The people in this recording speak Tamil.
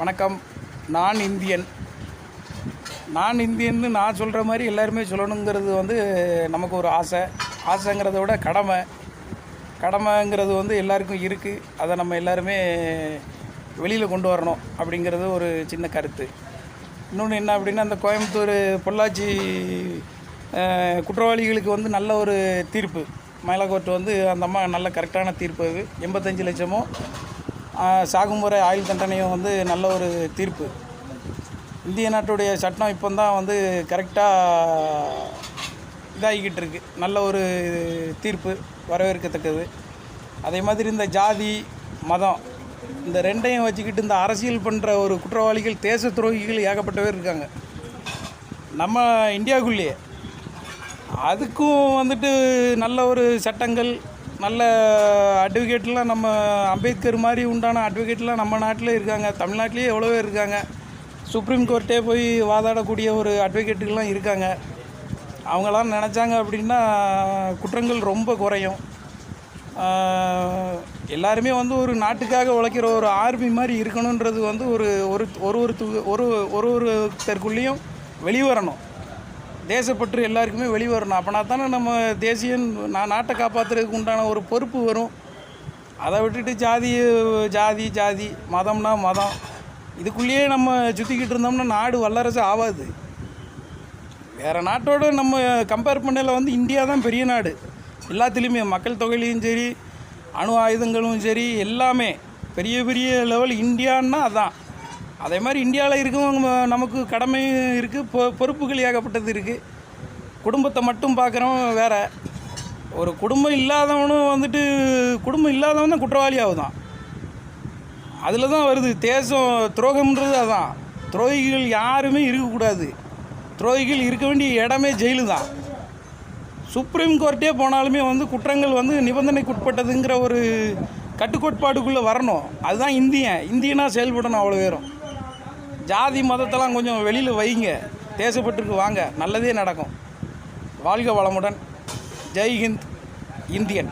வணக்கம். நான் இந்தியன். நான் இந்தியன்னு நான் சொல்கிற மாதிரி எல்லாருமே சொல்லணுங்கிறது நமக்கு ஒரு ஆசைங்கிறத விட கடமைங்கிறது எல்லாருக்கும் இருக்குது. அதை நம்ம எல்லாருமே வெளியில் கொண்டு வரணும் அப்படிங்கிறது ஒரு சின்ன கருத்து. இன்னொன்று என்ன அப்படின்னா, அந்த கோயம்புத்தூர் பொள்ளாச்சி குற்றவாளிகளுக்கு நல்ல ஒரு தீர்ப்பு மேலக்கோர்ட்டு அந்த அம்மா நல்ல கரெக்டான தீர்ப்பு. அது 85 லட்சமும் சாகுமுறை ஆயுள் தண்டனையும் நல்ல ஒரு தீர்ப்பு. இந்திய நாட்டுடைய சட்டம் இப்போ தான் கரெக்டாக இதாகிக்கிட்டு இருக்கு. நல்ல ஒரு தீர்ப்பு, வரவேற்கத்தக்கது. அதே மாதிரி இந்த ஜாதி மதம் இந்த ரெண்டையும் வச்சுக்கிட்டு இந்த அரசியல் பண்ணுற ஒரு குற்றவாளிகள், தேச துரோகிகள் ஏகப்பட்ட பேர் இருக்காங்க நம்ம இந்தியாவுக்குள்ளேயே. அதுக்கும் நல்ல ஒரு சட்டங்கள், நல்ல அட்வொகேட்லாம், நம்ம அம்பேத்கர் மாதிரி உண்டான அட்வொகேட்லாம் நம்ம நாட்டில் இருக்காங்க. தமிழ்நாட்டிலேயே எவ்வளோ பேர் இருக்காங்க. சுப்ரீம் கோர்ட்டே போய் வாதாடக்கூடிய ஒரு அட்வொகேட்டுகள்லாம் இருக்காங்க. அவங்களாம் நினச்சாங்க அப்படின்னா குற்றங்கள் ரொம்ப குறையும். எல்லாருமே ஒரு நாட்டுக்காக உழைக்கிற ஒரு ஆர்மி மாதிரி இருக்கணுன்றது ஒருத்தருக்குள்ளேயும் வெளிவரணும். தேசப்பற்று எல்லாருக்குமே வெளிவரணும். அப்படின்னா தானே நம்ம நாட்டை காப்பாற்றுறதுக்கு உண்டான ஒரு பொறுப்பு வரும். அதை விட்டுட்டு ஜாதி மதம்னா மதம் இதுக்குள்ளேயே நம்ம சுற்றிக்கிட்டு இருந்தோம்னா நாடு வல்லரசு ஆகாது. வேறு நாட்டோடு நம்ம கம்பேர் பண்ணல இந்தியா தான் பெரிய நாடு. எல்லாத்துலேயுமே மக்கள் தொகையிலையும் சரி, அணு ஆயுதங்களும் சரி, எல்லாமே பெரிய பெரிய லெவல் இந்தியான்னா அதான். அதே மாதிரி இந்தியாவில் இருக்கவங்க நமக்கு கடமையும் இருக்குது, பொறுப்புகள் ஏகப்பட்டது இருக்குது. குடும்பத்தை மட்டும் பார்க்குறவன் வேறு. ஒரு குடும்பம் இல்லாதவனும் குடும்பம் இல்லாதவன் தான் குற்றவாளி ஆகுதான். அதில் தான் வருது தேசம் துரோகம்ன்றது. அதான் துரோகிகள் யாருமே இருக்கக்கூடாது. துரோகிகள் இருக்க வேண்டிய இடமே ஜெயிலு தான். சுப்ரீம் கோர்ட்டே போனாலுமே குற்றங்கள் நிபந்தனைக்குட்பட்டதுங்கிற ஒரு கட்டுக்கோட்பாடுக்குள்ளே வரணும். அதுதான் இந்தியனாக செயல்படணும். அவ்வளோ பேரும் ஜாதி மதத்தெல்லாம் கொஞ்சம் வெளியில் வைங்க, தேசப்பற்றுக்கு வாங்க, நல்லதே நடக்கும். வாழ்க வளமுடன். ஜெய் ஹிந்த். இந்தியன்.